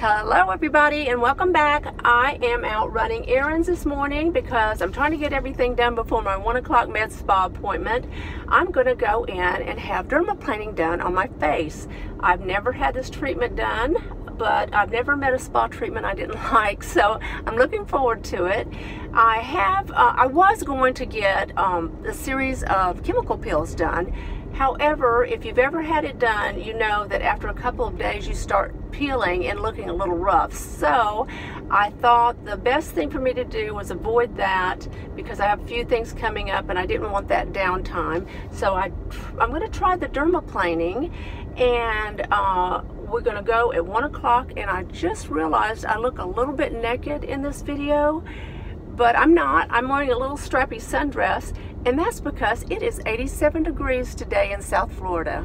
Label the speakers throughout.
Speaker 1: Hello everybody and welcome back. I am out running errands this morning because I'm trying to get everything done before my 1 o'clock med spa appointment. I'm going to go in and have dermaplaning done on my face. I've never had this treatment done, but I've never met a spa treatment I didn't like, so I'm looking forward to it. I was going to get a series of chemical peels done. However, if you've ever had it done, you know that after a couple of days you start peeling and looking a little rough. So I thought the best thing for me to do was avoid that because I have a few things coming up and I didn't want that downtime. So I'm going to try the dermaplaning, and we're going to go at 1 o'clock. And I just realized I look a little bit naked in this video, but I'm not. I'm wearing a little strappy sundress, and that's because it is 87 degrees today in South Florida.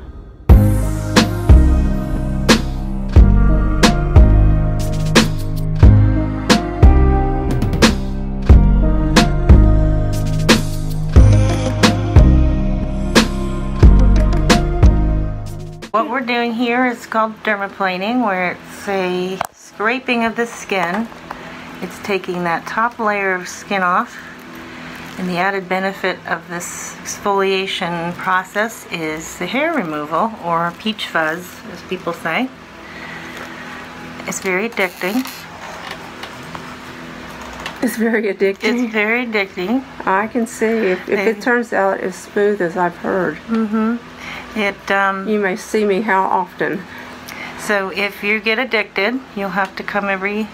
Speaker 2: What we're doing here is called dermaplaning, where it's a scraping of the skin. It's taking that top layer of skin off, and the added benefit of this exfoliation process is the hair removal, or peach fuzz as people say. It's very addicting.
Speaker 1: It's very addicting.
Speaker 2: It's very addicting.
Speaker 1: I can see if it turns out as smooth as I've heard. You may see me how often.
Speaker 2: So if you get addicted, you'll have to come every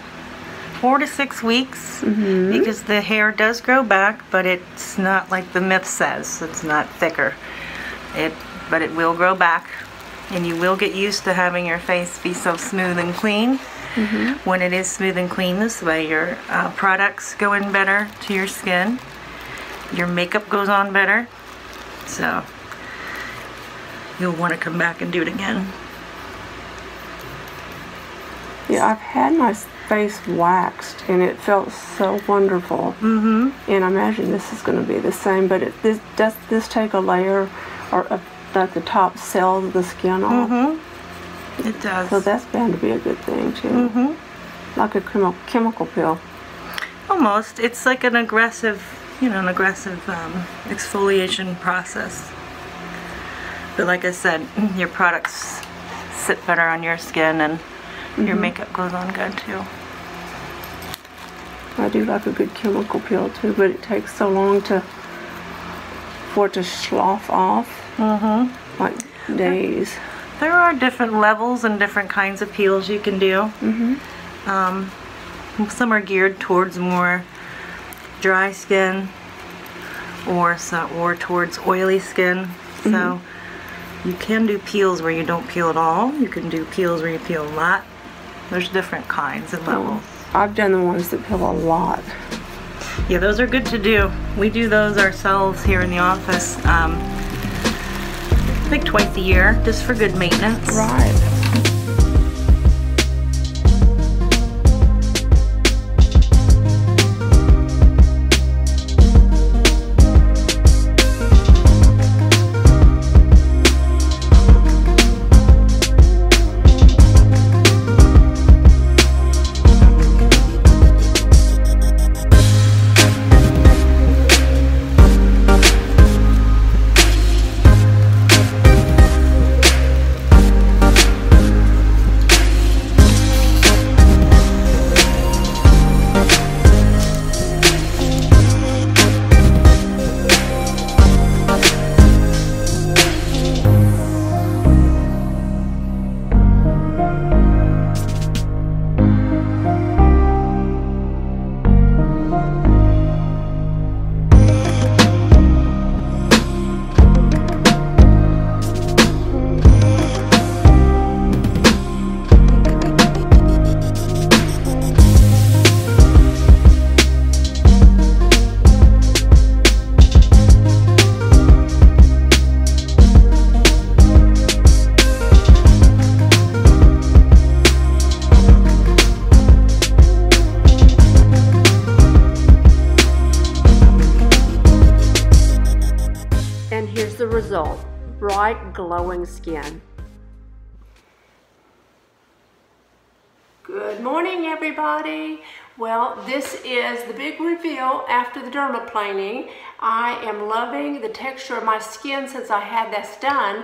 Speaker 2: 4 to 6 weeks, because the hair does grow back, but it's not like the myth says. It's not thicker. But it will grow back, and you will get used to having your face be so smooth and clean. When it is smooth and clean this way, your products go in better to your skin. Your makeup goes on better. So you'll want to come back and do it again.
Speaker 1: Yeah, I've had my face waxed and it felt so wonderful. And I imagine this is going to be the same, but does this take a layer or at the top cells of the skin off?
Speaker 2: It does.
Speaker 1: So that's bound to be a good thing too. Like a chemical peel.
Speaker 2: Almost. It's like an aggressive, exfoliation process. But like I said, your products sit better on your skin, and your makeup goes on good too.
Speaker 1: I do like a good chemical peel too, but it takes so long for it to slough off. Like days.
Speaker 2: There are different levels and different kinds of peels you can do. Some are geared towards more dry skin, or towards oily skin. So you can do peels where you don't peel at all. You can do peels where you peel a lot. There's different kinds and levels.
Speaker 1: I've done the ones that peel a lot.
Speaker 2: Yeah, those are good to do. We do those ourselves here in the office, like twice a year, just for good maintenance.
Speaker 1: Right. the result: bright, glowing skin. Good morning, everybody. Well, this is the big reveal after the dermaplaning. I am loving the texture of my skin since I had this done.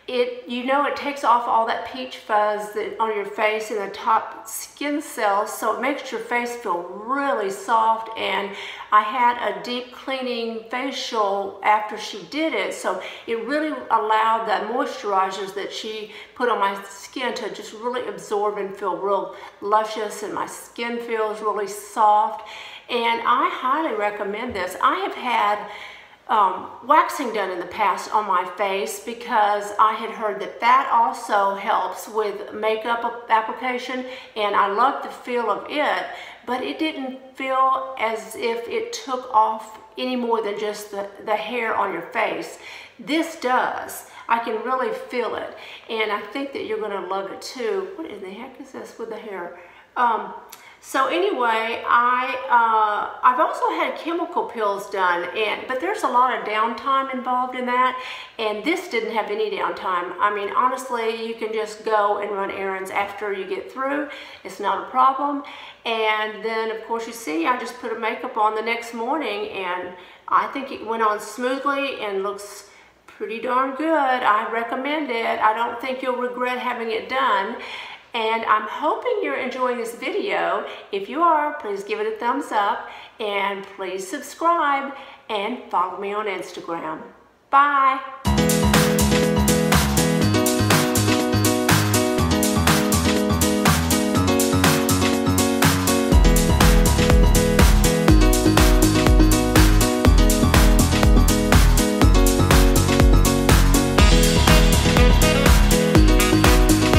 Speaker 1: It takes off all that peach fuzz on your face and the top skin cells, so it makes your face feel really soft. And I had a deep cleaning facial after she did it, so it really allowed the moisturizers that she put on my skin to just really absorb and feel real luscious, and my skin feels really soft. And I highly recommend this. I have had waxing done in the past on my face because I had heard that that also helps with makeup application, and I love the feel of it, but it didn't feel as if it took off any more than just the hair on your face. This does. I can really feel it, and I think that you're going to love it too. What in the heck is this with the hair? So anyway, I've also had chemical peels done, but there's a lot of downtime involved in that, and this didn't have any downtime. I mean, honestly, you can just go and run errands after you get through. It's not a problem. And then, of course, you see, I just put a makeup on the next morning, and I think it went on smoothly and looks pretty darn good. I recommend it. I don't think you'll regret having it done. And I'm hoping you're enjoying this video. If you are, please give it a thumbs up, and please subscribe and follow me on Instagram. Bye.